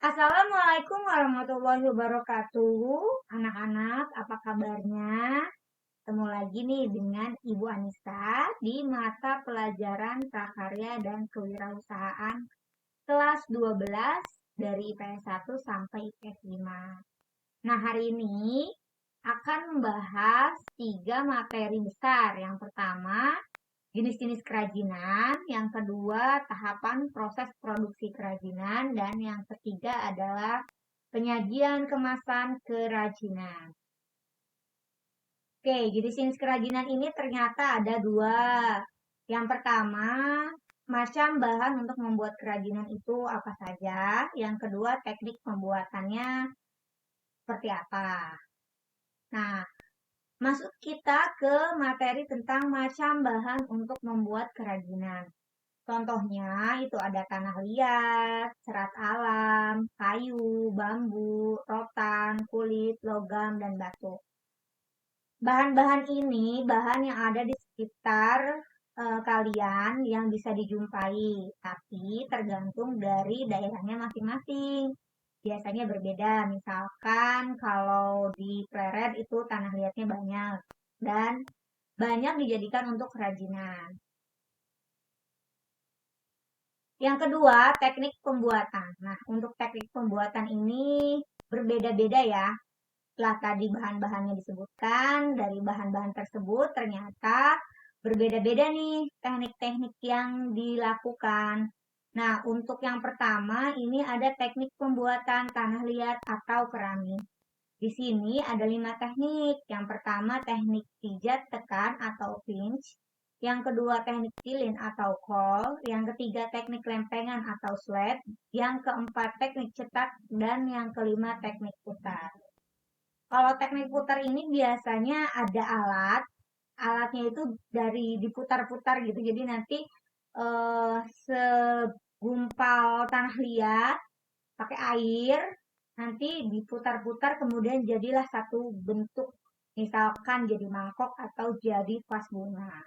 Assalamualaikum warahmatullahi wabarakatuh. Anak-anak, apa kabarnya? Ketemu lagi nih dengan Ibu Anissa di mata pelajaran prakarya dan kewirausahaan kelas 12 dari IPS 1 sampai IPS 5. Nah, hari ini akan membahas tiga materi besar. Yang pertama, jenis-jenis kerajinan, yang kedua tahapan proses produksi kerajinan, dan yang ketiga adalah penyajian kemasan kerajinan. Oke, jenis-jenis kerajinan ini ternyata ada dua. Yang pertama, macam bahan untuk membuat kerajinan itu apa saja. Yang kedua, teknik pembuatannya seperti apa. Nah, masuk kita ke materi tentang macam bahan untuk membuat kerajinan. Contohnya itu ada tanah liat, serat alam, kayu, bambu, rotan, kulit, logam, dan batu. Bahan-bahan ini bahan yang ada di sekitar kalian yang bisa dijumpai, tapi tergantung dari daerahnya masing-masing. Biasanya berbeda, misalkan kalau di Pleret itu tanah liatnya banyak dan banyak dijadikan untuk kerajinan. Yang kedua, teknik pembuatan. Nah, untuk teknik pembuatan ini berbeda-beda ya. Setelah tadi bahan-bahannya disebutkan, dari bahan-bahan tersebut ternyata berbeda-beda nih teknik-teknik yang dilakukan. Nah, untuk yang pertama ini ada teknik pembuatan tanah liat atau keramik. Di sini ada 5 teknik. Yang pertama teknik pijat tekan atau pinch. Yang kedua teknik tilin atau call. Yang ketiga teknik lempengan atau slab. Yang keempat teknik cetak. Dan yang kelima teknik putar. Kalau teknik putar ini biasanya ada alat. Alatnya itu dari diputar-putar gitu. Jadi nanti segumpal tanah liat pakai air, nanti diputar-putar kemudian jadilah satu bentuk, misalkan jadi mangkok atau jadi vas bunga.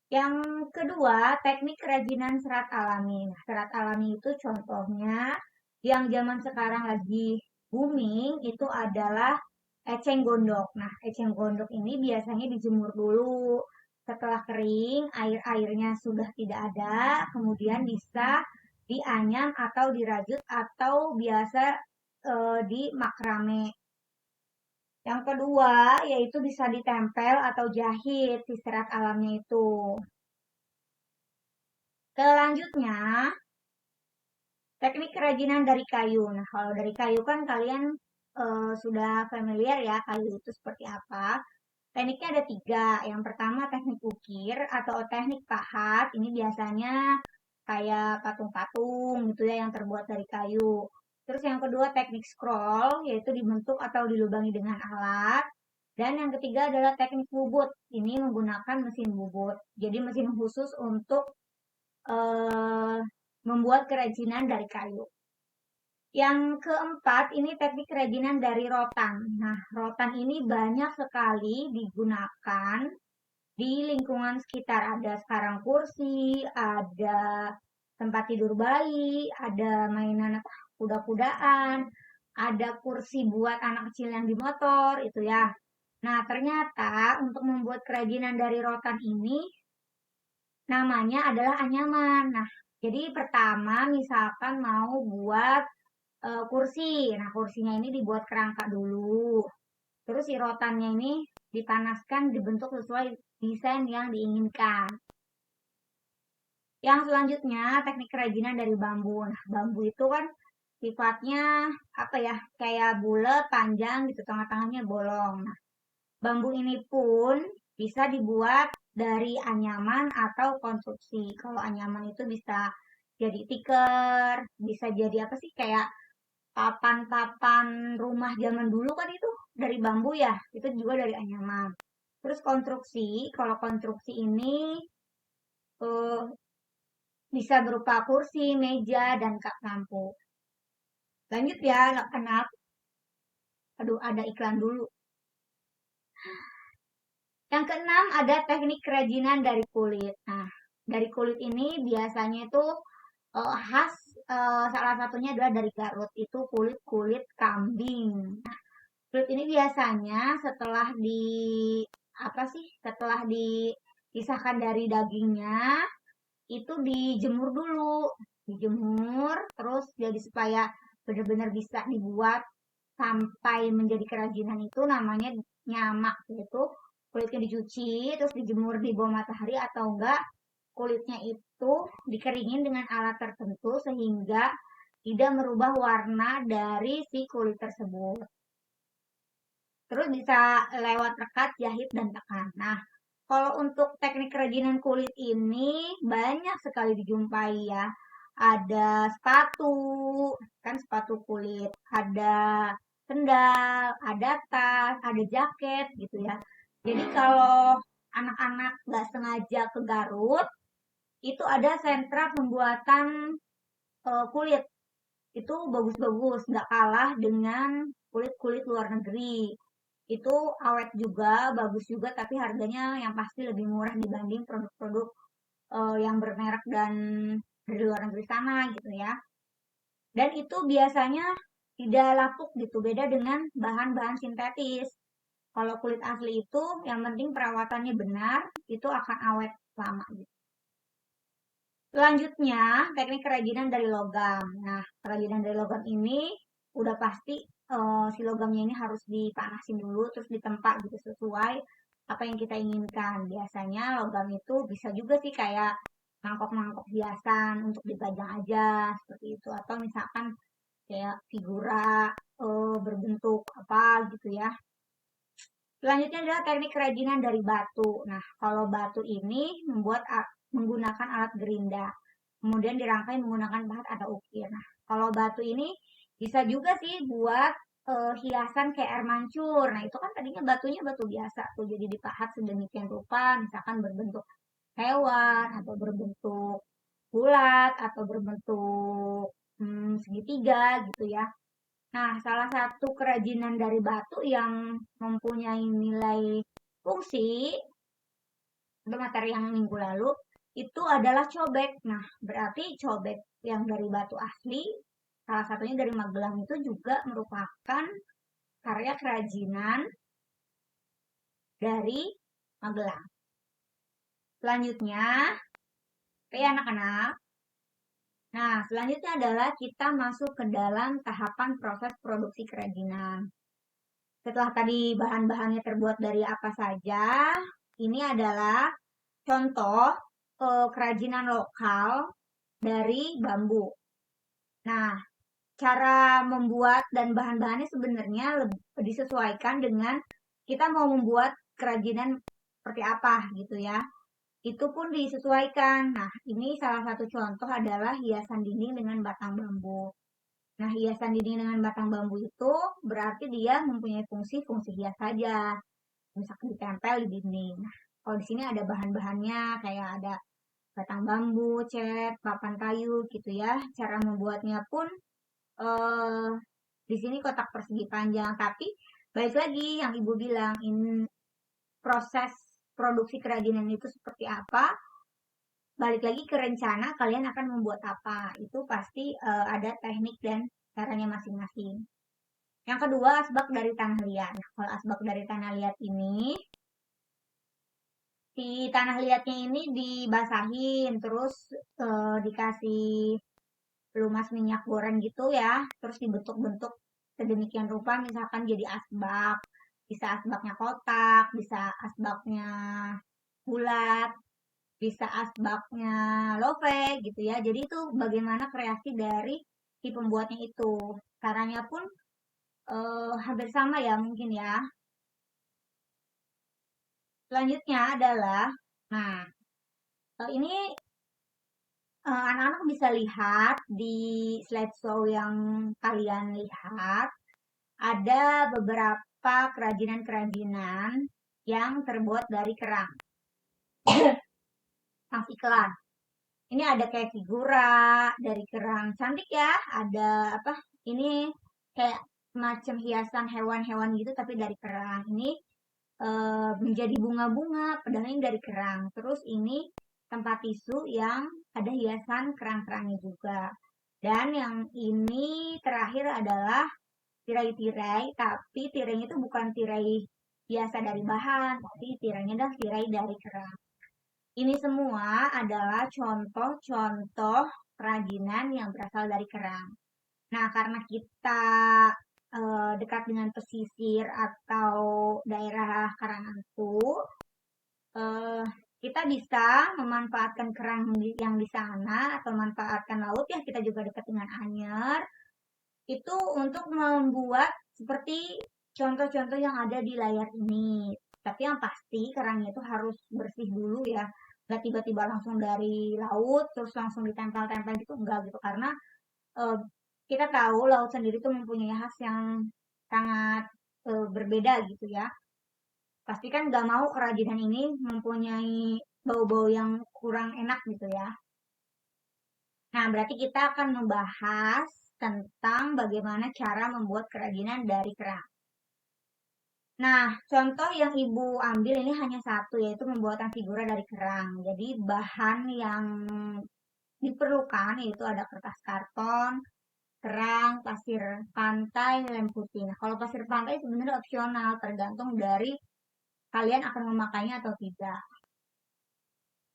Yang kedua, teknik kerajinan serat alami. Nah, serat alami itu contohnya yang zaman sekarang lagi booming itu adalah eceng gondok. Nah, eceng gondok ini biasanya dijemur dulu. Setelah kering, air-airnya sudah tidak ada, kemudian bisa dianyam atau dirajut atau biasa di makrame. Yang kedua, yaitu bisa ditempel atau jahit si serat alamnya itu. Selanjutnya, teknik kerajinan dari kayu. Nah, kalau dari kayu kan kalian sudah familiar ya, kayu itu seperti apa. Tekniknya ada tiga. Yang pertama teknik ukir atau teknik pahat. Ini biasanya kayak patung-patung gitu ya yang terbuat dari kayu. Terus yang kedua teknik scroll, yaitu dibentuk atau dilubangi dengan alat. Dan yang ketiga adalah teknik bubut. Ini menggunakan mesin bubut. Jadi mesin khusus untuk eh, membuat kerajinan dari kayu. Yang keempat, ini teknik kerajinan dari rotan. Nah, rotan ini banyak sekali digunakan di lingkungan sekitar. Ada sekarang kursi, ada tempat tidur bayi, ada mainan apa, kuda-kudaan, ada kursi buat anak kecil yang di motor, itu ya. Nah, ternyata untuk membuat kerajinan dari rotan ini namanya adalah anyaman. Nah, jadi pertama misalkan mau buat kursi. Nah, kursinya ini dibuat kerangka dulu. Terus si rotannya ini dipanaskan dibentuk sesuai desain yang diinginkan. Yang selanjutnya teknik kerajinan dari bambu. Nah, bambu itu kan sifatnya apa ya? Kayak bulat, panjang gitu, tengah-tengahnya bolong. Nah, bambu ini pun bisa dibuat dari anyaman atau konstruksi. Kalau anyaman itu bisa jadi tikar, bisa jadi apa sih kayak papan-papan rumah zaman dulu kan itu dari bambu ya, itu juga dari anyaman. Terus konstruksi, kalau konstruksi ini eh, bisa berupa kursi, meja, dan kap lampu. Lanjut ya anak-anak. Aduh, ada iklan dulu. Yang keenam ada teknik kerajinan dari kulit. Nah, dari kulit ini biasanya itu khas salah satunya adalah dari Garut, itu kulit kambing. Kulit ini biasanya setelah dipisahkan dari dagingnya, itu dijemur dulu. Dijemur, terus jadi supaya benar-benar bisa dibuat sampai menjadi kerajinan itu namanya nyamak, yaitu kulitnya dicuci, terus dijemur di bawah matahari atau enggak kulitnya itu dikeringin dengan alat tertentu sehingga tidak merubah warna dari si kulit tersebut. Terus bisa lewat rekat, jahit, dan tekan. Nah, kalau untuk teknik kerajinan kulit ini banyak sekali dijumpai ya. Ada sepatu, kan sepatu kulit. Ada sendal, ada tas, ada jaket gitu ya. Jadi kalau anak-anak nggak sengaja ke Garut, itu ada sentra pembuatan kulit. Itu bagus-bagus, nggak kalah dengan kulit-kulit luar negeri. Itu awet juga, bagus juga, tapi harganya yang pasti lebih murah dibanding produk-produk yang bermerek dan dari luar negeri sana gitu ya. Dan itu biasanya tidak lapuk gitu, beda dengan bahan-bahan sintetis. Kalau kulit asli itu yang penting perawatannya benar, itu akan awet lama gitu. Selanjutnya, teknik kerajinan dari logam. Nah, kerajinan dari logam ini udah pasti si logamnya ini harus dipanasin dulu, terus ditempa gitu sesuai apa yang kita inginkan. Biasanya logam itu bisa juga sih kayak mangkok-mangkok hiasan untuk dipajang aja seperti itu. Atau misalkan kayak figura berbentuk apa gitu ya. Selanjutnya adalah teknik kerajinan dari batu. Nah, kalau batu ini menggunakan alat gerinda. Kemudian dirangkai menggunakan pahat atau ukir. Nah, kalau batu ini bisa juga sih buat hiasan kayak air mancur. Nah, itu kan tadinya batunya batu biasa tuh. Jadi dipahat sedemikian rupa, misalkan berbentuk hewan atau berbentuk bulat atau berbentuk segitiga gitu ya. Nah, salah satu kerajinan dari batu yang mempunyai nilai fungsi, itu materi yang minggu lalu, itu adalah cobek. Nah, berarti cobek yang dari batu asli, salah satunya dari Magelang itu juga merupakan karya kerajinan dari Magelang. Selanjutnya, oke anak-anak. Nah, selanjutnya adalah kita masuk ke dalam tahapan proses produksi kerajinan. Setelah tadi bahan-bahannya terbuat dari apa saja, ini adalah contoh kerajinan lokal dari bambu. Nah, cara membuat dan bahan-bahannya sebenarnya lebih disesuaikan dengan kita mau membuat kerajinan seperti apa gitu ya. Itu pun disesuaikan. Nah, ini salah satu contoh adalah hiasan dinding dengan batang bambu. Nah, hiasan dinding dengan batang bambu itu berarti dia mempunyai fungsi hias saja. Misalkan ditempel di dinding. Nah, kalau di sini ada bahan-bahannya kayak ada batang bambu, cat, papan kayu gitu ya. Cara membuatnya pun eh di sini kotak persegi panjang, tapi balik lagi yang Ibu bilang, ini proses produksi kerajinan itu seperti apa? Balik lagi ke rencana kalian akan membuat apa. Itu pasti ada teknik dan caranya masing-masing. Yang kedua, asbak dari tanah liat. Nah, kalau asbak dari tanah liat ini, si tanah liatnya ini dibasahin, terus dikasih pelumas minyak goreng gitu ya, terus dibentuk-bentuk sedemikian rupa, misalkan jadi asbak. Bisa asbaknya kotak, bisa asbaknya bulat, bisa asbaknya love gitu ya. Jadi itu bagaimana kreasi dari si pembuatnya itu. Caranya pun hampir sama ya mungkin ya. Selanjutnya adalah, nah ini anak-anak bisa lihat di slideshow yang kalian lihat, ada beberapa kerajinan-kerajinan yang terbuat dari kerang. Sang iklan. Ini ada kayak figura dari kerang, cantik ya. Ada apa? Ini kayak macam hiasan hewan-hewan gitu tapi dari kerang. Ini menjadi bunga-bunga, padahal ini dari kerang. Terus ini tempat tisu yang ada hiasan kerang-kerangnya juga. Dan yang ini terakhir adalah tirai-tirai, tapi tirainya itu bukan tirai biasa dari bahan, tapi tirainya adalah tirai dari kerang. Ini semua adalah contoh-contoh kerajinan yang berasal dari kerang. Nah, karena kita dekat dengan pesisir atau daerah Karangantu, eh, kita bisa memanfaatkan kerang yang di sana atau memanfaatkan laut ya, kita juga dekat dengan Anyer, itu untuk membuat seperti contoh-contoh yang ada di layar ini. Tapi yang pasti kerangnya itu harus bersih dulu ya. Nggak tiba-tiba langsung dari laut terus langsung ditempel-tempel gitu, enggak gitu. Karena eh, kita tahu laut sendiri tuh mempunyai khas yang sangat berbeda gitu ya. Pasti kan nggak mau kerajinan ini mempunyai bau-bau yang kurang enak gitu ya. Nah, berarti kita akan membahas tentang bagaimana cara membuat kerajinan dari kerang. Nah, contoh yang Ibu ambil ini hanya satu, yaitu pembuatan figura dari kerang. Jadi, bahan yang diperlukan yaitu ada kertas karton, kerang, pasir pantai, lem putih. Nah, kalau pasir pantai sebenarnya opsional, tergantung dari kalian akan memakainya atau tidak.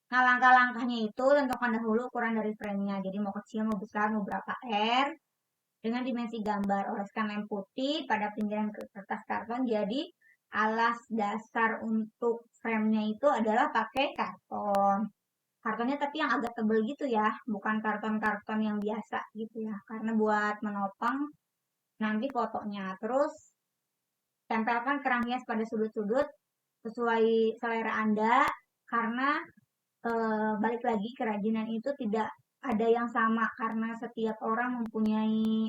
Nah, langkah-langkahnya itu tentukan dahulu ukuran dari framenya. Jadi, mau kecil, mau besar, mau berapa R. Dengan dimensi gambar, oleskan lem putih pada pinggiran kertas karton. Jadi, alas dasar untuk framenya itu adalah pakai karton. Kartonnya tapi yang agak tebel gitu ya, bukan karton-karton yang biasa gitu ya. Karena buat menopang nanti fotonya. Terus, tempelkan kerang hias pada sudut-sudut sesuai selera Anda. Karena balik lagi kerajinan itu tidak ada yang sama karena setiap orang mempunyai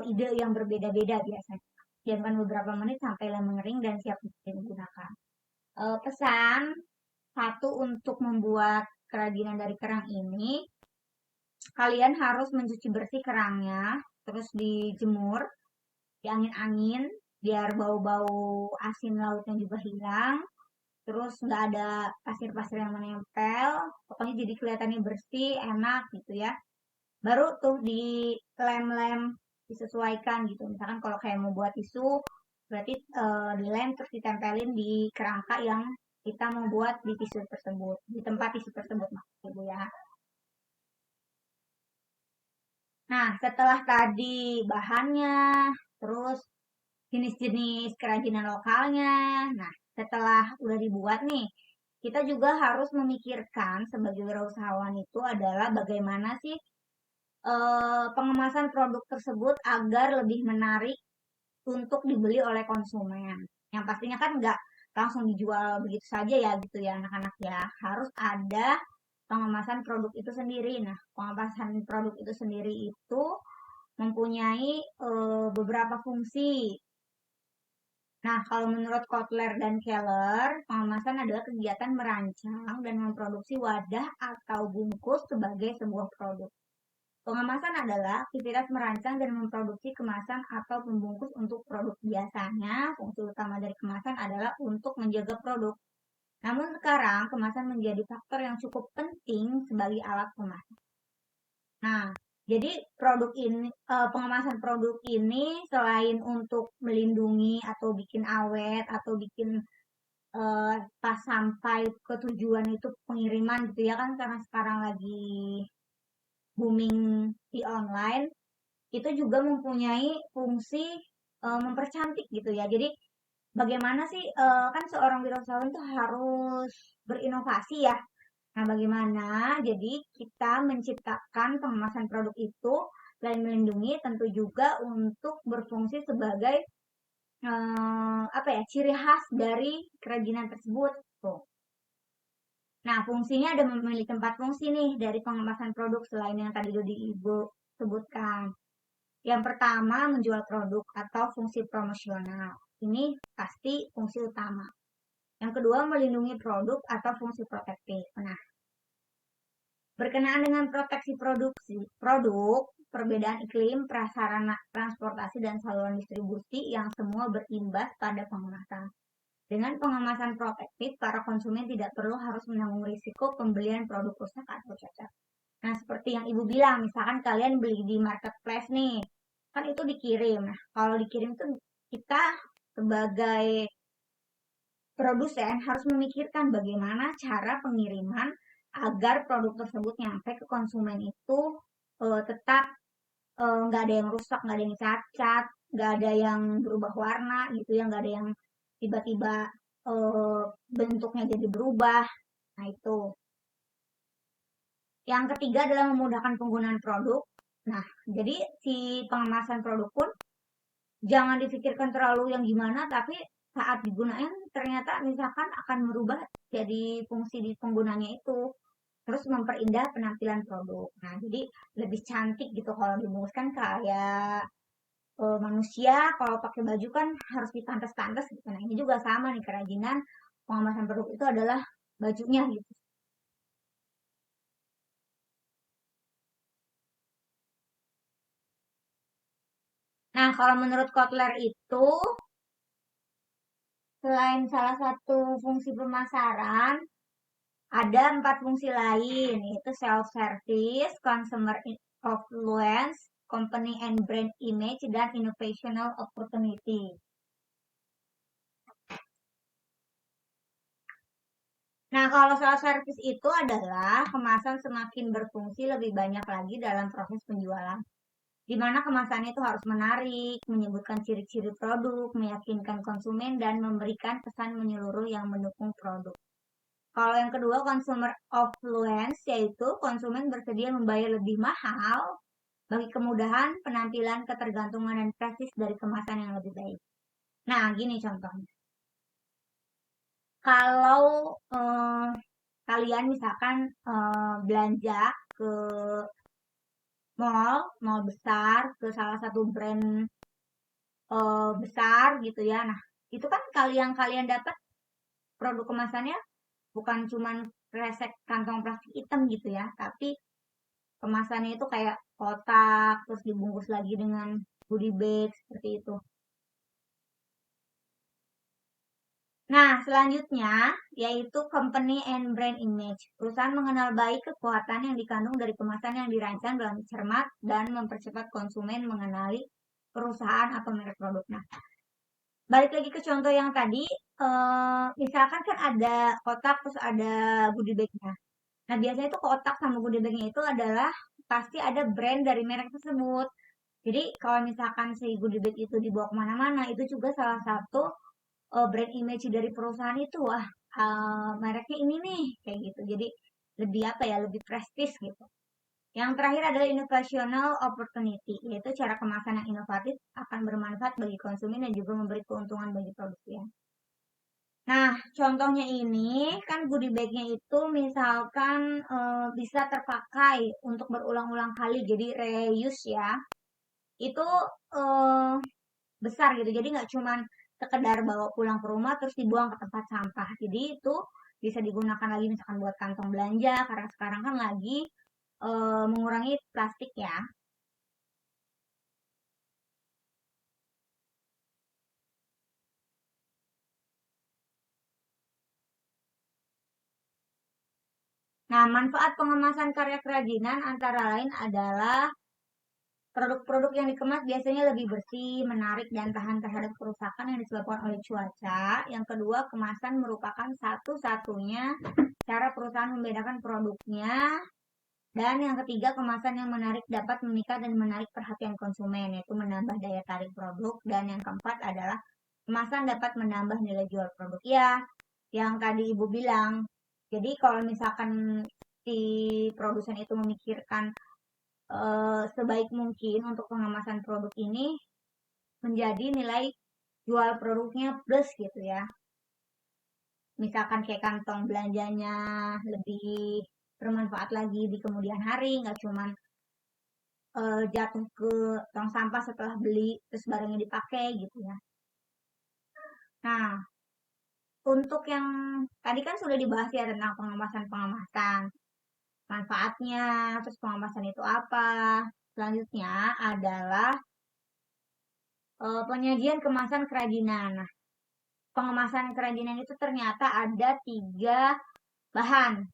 ide yang berbeda-beda biasanya. Diamkan beberapa menit sampai lem mengering dan siap digunakan. Pesan satu untuk membuat kerajinan dari kerang ini, kalian harus mencuci bersih kerangnya, terus dijemur, diangin-angin, biar bau-bau asin lautnya juga hilang. Terus nggak ada pasir-pasir yang menempel, pokoknya jadi kelihatannya bersih, enak gitu ya. Baru tuh di lem-lem disesuaikan gitu. Misalkan kalau kayak mau buat tisu, berarti dilem terus ditempelin di kerangka yang kita mau buat di tisu tersebut, di tempat tisu tersebut maksud Ibu ya. Nah, setelah tadi bahannya, terus jenis-jenis kerajinan lokalnya. Nah, setelah udah dibuat nih, kita juga harus memikirkan sebagai wirausahawan itu adalah bagaimana sih pengemasan produk tersebut agar lebih menarik untuk dibeli oleh konsumen. Yang pastinya kan nggak langsung dijual begitu saja ya gitu ya anak-anak ya. Harus ada pengemasan produk itu sendiri. Nah, pengemasan produk itu sendiri itu mempunyai beberapa fungsi. Nah, kalau menurut Kotler dan Keller, pengemasan adalah kegiatan merancang dan memproduksi wadah atau bungkus sebagai sebuah produk. Pengemasan adalah aktivitas merancang dan memproduksi kemasan atau pembungkus untuk produk. Biasanya, fungsi utama dari kemasan adalah untuk menjaga produk. Namun sekarang, kemasan menjadi faktor yang cukup penting sebagai alat kemasan. Nah, jadi produk ini, pengemasan produk ini selain untuk melindungi atau bikin awet atau bikin pas sampai ke tujuan itu pengiriman gitu ya kan karena sekarang lagi booming di online itu juga mempunyai fungsi mempercantik gitu ya. Jadi bagaimana sih kan seorang wirausahawan itu harus berinovasi ya. Nah, bagaimana? Jadi kita menciptakan pengemasan produk itu selain melindungi tentu juga untuk berfungsi sebagai apa ya ciri khas dari kerajinan tersebut. Tuh. Nah, fungsinya ada memiliki 4 fungsi nih dari pengemasan produk selain yang tadi udah Ibu sebutkan. Yang pertama, menjual produk atau fungsi promosional. Ini pasti fungsi utama. Yang kedua, melindungi produk atau fungsi protektif. Nah, berkenaan dengan proteksi produk, perbedaan iklim, prasarana transportasi, dan saluran distribusi yang semua berimbas pada pengemasan. Dengan pengemasan protektif, para konsumen tidak perlu harus menanggung risiko pembelian produk rusak atau cacat. Nah, seperti seperti yang Ibu bilang, misalkan kalian beli di marketplace nih, kan itu dikirim. Nah, kalau dikirim tuh kita sebagai produsen harus memikirkan bagaimana cara pengiriman agar produk tersebut nyampe ke konsumen itu tetap nggak ada yang rusak, nggak ada yang cacat, nggak ada yang berubah warna gitu ya, nggak ada yang tiba-tiba eh, bentuknya jadi berubah. Nah itu. Yang ketiga adalah memudahkan penggunaan produk. Nah, jadi si pengemasan produk pun jangan dipikirkan terlalu yang gimana, tapi saat digunakan ternyata misalkan akan merubah jadi fungsi di penggunanya itu. Terus memperindah penampilan produk. Nah, jadi lebih cantik gitu kalau dibungkuskan kayak manusia kalau pakai baju kan harus dipantas-pantas gitu. Nah, ini juga sama nih kerajinan pengemasan produk itu adalah bajunya gitu. Nah, kalau menurut Kotler itu selain salah satu fungsi pemasaran, ada 4 fungsi lain, yaitu self-service, consumer influence, company and brand image, dan innovational opportunity. Nah, kalau self-service itu adalah kemasan semakin berfungsi lebih banyak lagi dalam proses penjualan. Di mana kemasannya itu harus menarik, menyebutkan ciri-ciri produk, meyakinkan konsumen, dan memberikan pesan menyeluruh yang mendukung produk. Kalau yang kedua, consumer affluence, yaitu konsumen bersedia membayar lebih mahal bagi kemudahan, penampilan, ketergantungan, dan prestis dari kemasan yang lebih baik. Nah, gini contohnya. Kalau kalian misalkan belanja ke mall besar, ke salah satu brand besar gitu ya. Nah, itu kan yang kalian dapat produk kemasannya bukan cuman kresek kantong plastik hitam gitu ya, tapi kemasannya itu kayak kotak, terus dibungkus lagi dengan goodie bag seperti itu. Nah, selanjutnya yaitu company and brand image. Perusahaan mengenal baik kekuatan yang dikandung dari kemasan yang dirancang dalam cermat dan mempercepat konsumen mengenali perusahaan atau merek produk. Nah, balik lagi ke contoh yang tadi, misalkan kan ada kotak terus ada goodie bag-nya. Nah, biasanya itu kotak sama goodie bag-nya itu adalah pasti ada brand dari merek tersebut. Jadi kalau misalkan si goodie bag itu dibawa kemana-mana, itu juga salah satu brand image dari perusahaan itu, wah mereknya ini nih, kayak gitu. Jadi lebih apa ya, lebih prestis gitu. Yang terakhir adalah innovational opportunity, yaitu cara kemasan yang inovatif akan bermanfaat bagi konsumen dan juga memberi keuntungan bagi produsen. Nah, contohnya ini kan goodie bag-nya itu misalkan bisa terpakai untuk berulang-ulang kali, jadi reuse ya. Itu eh, besar gitu, jadi nggak cuman sekedar bawa pulang ke rumah terus dibuang ke tempat sampah. Jadi itu bisa digunakan lagi misalkan buat kantong belanja karena sekarang kan lagi mengurangi plastik ya. Nah, manfaat pengemasan karya kerajinan antara lain adalah produk-produk yang dikemas biasanya lebih bersih, menarik, dan tahan terhadap kerusakan yang disebabkan oleh cuaca. Yang kedua, kemasan merupakan satu-satunya cara perusahaan membedakan produknya. Dan yang ketiga, kemasan yang menarik dapat memikat dan menarik perhatian konsumen, yaitu menambah daya tarik produk. Dan yang keempat adalah kemasan dapat menambah nilai jual produk. Ya, yang tadi Ibu bilang. Jadi kalau misalkan si produsen itu memikirkan sebaik mungkin untuk pengemasan produk ini menjadi nilai jual produknya plus gitu ya. Misalkan kayak kantong belanjanya lebih bermanfaat lagi di kemudian hari, nggak cuman jatuh ke tong sampah setelah beli terus barangnya dipakai gitu ya. Nah, untuk yang tadi kan sudah dibahas ya tentang pengemasan-pengemasan, manfaatnya, terus pengemasan itu apa. Selanjutnya adalah penyajian kemasan kerajinan. Nah, pengemasan kerajinan itu ternyata ada 3 bahan.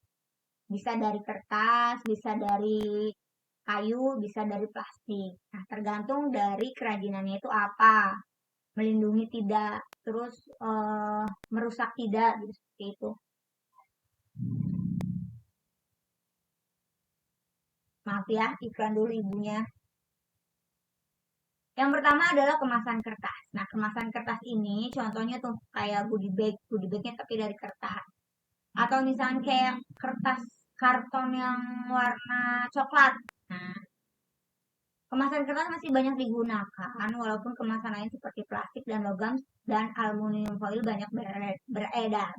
Bisa dari kertas, bisa dari kayu, bisa dari plastik. Nah, tergantung dari kerajinannya itu apa. Melindungi tidak, terus merusak tidak, gitu, seperti itu. Maaf ya, iklan dulu ibunya. Yang pertama adalah kemasan kertas. Nah, kemasan kertas ini contohnya tuh kayak goodie bagnya tapi dari kertas. Atau misalnya kayak kertas karton yang warna coklat. Nah, kemasan kertas masih banyak digunakan, walaupun kemasan lain seperti plastik dan logam dan aluminium foil banyak beredar.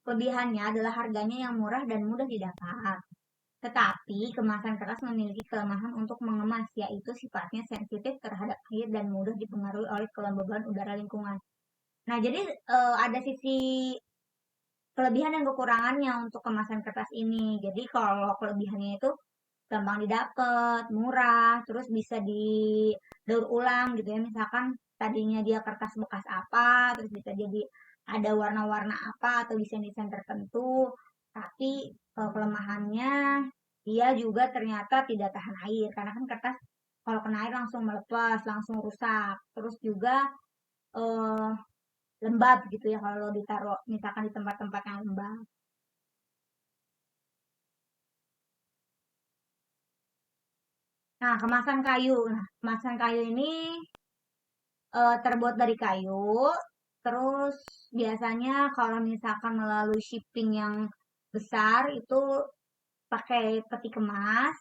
Kelebihannya adalah harganya yang murah dan mudah didapat. Tetapi kemasan kertas memiliki kelemahan untuk mengemas, yaitu sifatnya sensitif terhadap air dan mudah dipengaruhi oleh kelembaban udara lingkungan. Nah, jadi ada sisi kelebihan dan kekurangannya untuk kemasan kertas ini. Jadi kalau kelebihannya itu gampang didapat, murah, terus bisa didaur ulang gitu ya. Misalkan tadinya dia kertas bekas apa, terus bisa jadi ada warna-warna apa atau desain-desain tertentu. Tapi kelemahannya dia juga ternyata tidak tahan air karena kan kertas kalau kena air langsung melepas, langsung rusak. Terus juga eh, lembab gitu ya kalau ditaruh misalkan di tempat-tempat yang lembab. Nah, kemasan kayu. Nah, kemasan kayu ini terbuat dari kayu. Terus biasanya kalau misalkan melalui shipping yang besar itu pakai peti kemas.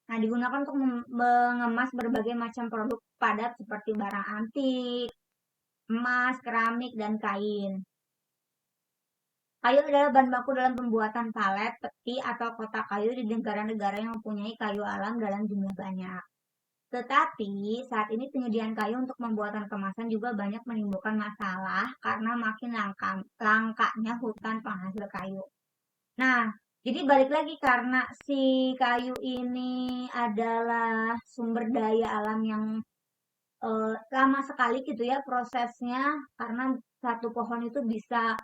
Nah, digunakan untuk mengemas berbagai macam produk padat seperti barang antik, emas, keramik, dan kain. Kayu adalah bahan baku dalam pembuatan palet, peti, atau kotak kayu di negara-negara yang mempunyai kayu alam dalam jumlah banyak. Tetapi saat ini penyediaan kayu untuk pembuatan kemasan juga banyak menimbulkan masalah karena makin langkanya hutan penghasil kayu. Nah, jadi balik lagi karena si kayu ini adalah sumber daya alam yang lama sekali gitu ya prosesnya karena satu pohon itu bisa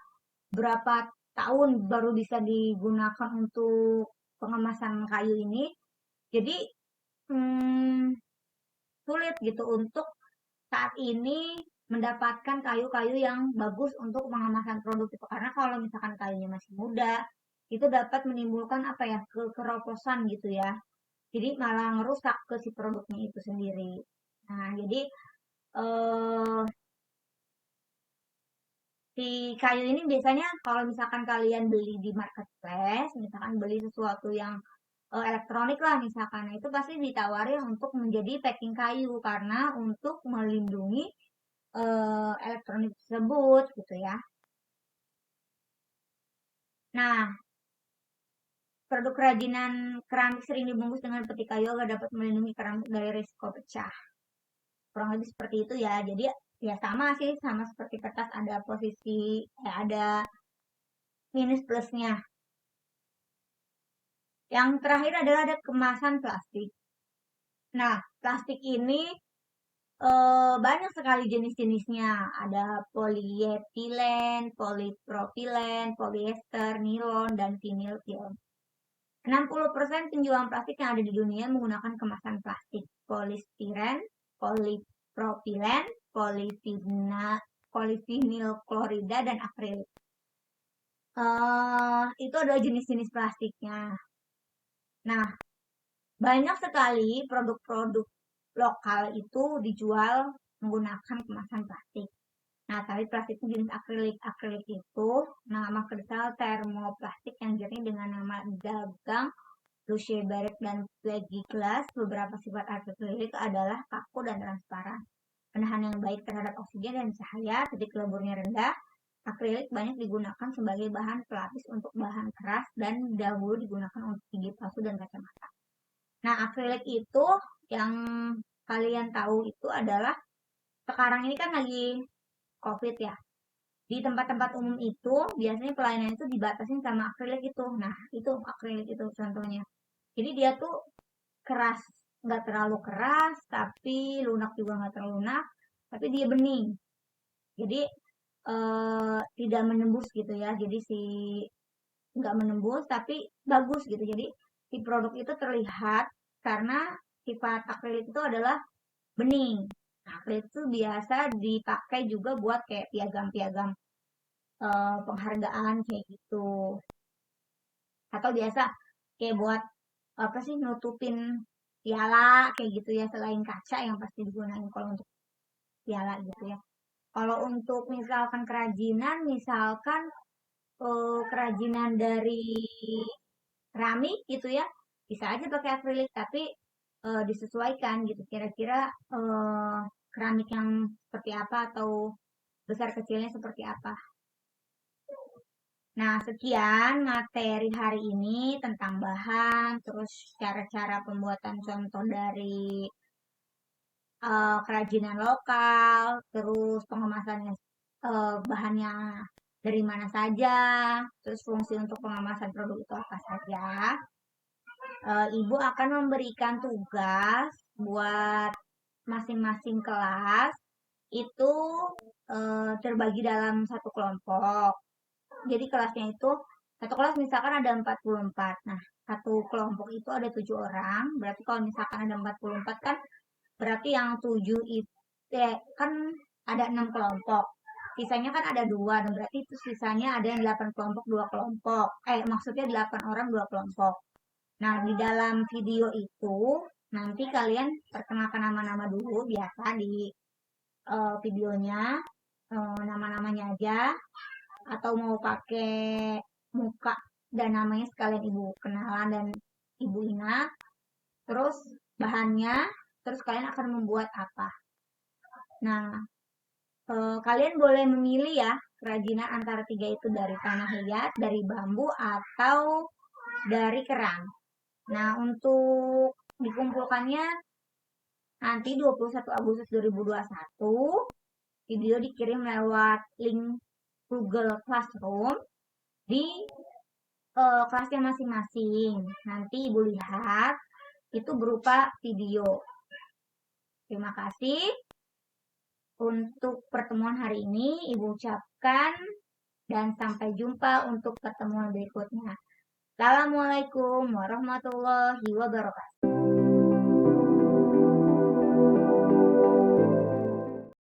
berapa tahun baru bisa digunakan untuk pengemasan kayu ini. Jadi hmm, sulit gitu untuk saat ini mendapatkan kayu-kayu yang bagus untuk pengemasan produk itu karena kalau misalkan kayunya masih muda itu dapat menimbulkan apa ya kekeroposan gitu ya jadi malah ngerusak ke si produknya itu sendiri. Nah jadi eh, si kayu ini biasanya kalau misalkan kalian beli di marketplace misalkan beli sesuatu yang elektronik lah misalkan nah, itu pasti ditawarin untuk menjadi packing kayu karena untuk melindungi elektronik tersebut gitu ya. Nah, produk kerajinan keramik sering dibungkus dengan peti kayu agar dapat melindungi keramik dari risiko pecah. Kurang lebih seperti itu ya. Jadi ya sama sih, sama seperti kertas ada posisi, ada minus plusnya. Yang terakhir adalah ada kemasan plastik. Nah, plastik ini banyak sekali jenis-jenisnya. Ada polietilen, polipropilen, polyester, nilon, dan vinyl film. 60% penjualan plastik yang ada di dunia menggunakan kemasan plastik. Polistiren, polipropilen, polivinil klorida, dan akrilik. Itu adalah jenis-jenis plastiknya. Nah, banyak sekali produk-produk lokal itu dijual menggunakan kemasan plastik. Nah, tapi plastik itu jenis akrilik. Akrilik itu nama kristal termoplastik yang jernih dengan nama gagang, Lucie Barrett dan plexiglass. Beberapa sifat akrilik adalah kaku dan transparan. Penahan yang baik terhadap oksigen dan cahaya, titik leburnya rendah. Akrilik banyak digunakan sebagai bahan pelapis untuk bahan keras dan dahulu digunakan untuk gigi palsu dan kacamata. Nah, akrilik itu yang kalian tahu itu adalah sekarang ini kan lagi COVID ya. Di tempat-tempat umum itu biasanya pelayanan itu dibatasin sama akrilik itu. Nah, itu akrilik itu contohnya. Jadi dia tuh keras, nggak terlalu keras, tapi lunak juga nggak terlalu lunak, tapi dia bening. Jadi tidak menembus gitu ya. Jadi si nggak menembus tapi bagus gitu. Jadi si produk itu terlihat karena sifat akrilik itu adalah bening. Nah, akrilik itu biasa dipakai juga buat kayak piagam-piagam penghargaan kayak gitu. Atau biasa kayak buat apa sih nutupin piala kayak gitu ya, selain kaca yang pasti digunakan kalau untuk piala gitu ya. Kalau untuk misalkan kerajinan, misalkan kerajinan dari keramik gitu ya, bisa aja pakai akrilik tapi disesuaikan gitu. Kira-kira keramik yang seperti apa atau besar kecilnya seperti apa. Nah, sekian materi hari ini tentang bahan, terus cara-cara pembuatan contoh dari kerajinan lokal, terus pengemasannya bahannya dari mana saja, terus fungsi untuk pengemasan produk itu apa saja. Ibu akan memberikan tugas buat masing-masing kelas itu terbagi dalam satu kelompok. Jadi kelasnya itu satu kelas misalkan ada 44. Nah, satu kelompok itu ada 7 orang. Berarti kalau misalkan ada 44 kan berarti yang 7 itu kan ada 6 kelompok. Sisanya kan ada 2, dan berarti itu sisanya ada yang 8 kelompok, 2 kelompok. Maksudnya 8 orang, 2 kelompok. Nah, di dalam video itu nanti kalian perkenalkan nama-nama dulu biasa di videonya, nama-namanya aja, atau mau pakai muka dan namanya sekalian ibu kenalan dan ibu ingat, terus bahannya, terus kalian akan membuat apa. Nah, kalian boleh memilih ya kerajinan antara 3 itu dari tanah liat, dari bambu, atau dari kerang. Nah, untuk dikumpulkannya nanti 21 Agustus 2021, video dikirim lewat link Google Classroom di kelasnya masing-masing. Nanti Ibu lihat itu berupa video. Terima kasih. Untuk pertemuan hari ini Ibu ucapkan dan sampai jumpa untuk pertemuan berikutnya. Assalamualaikum warahmatullahi wabarakatuh.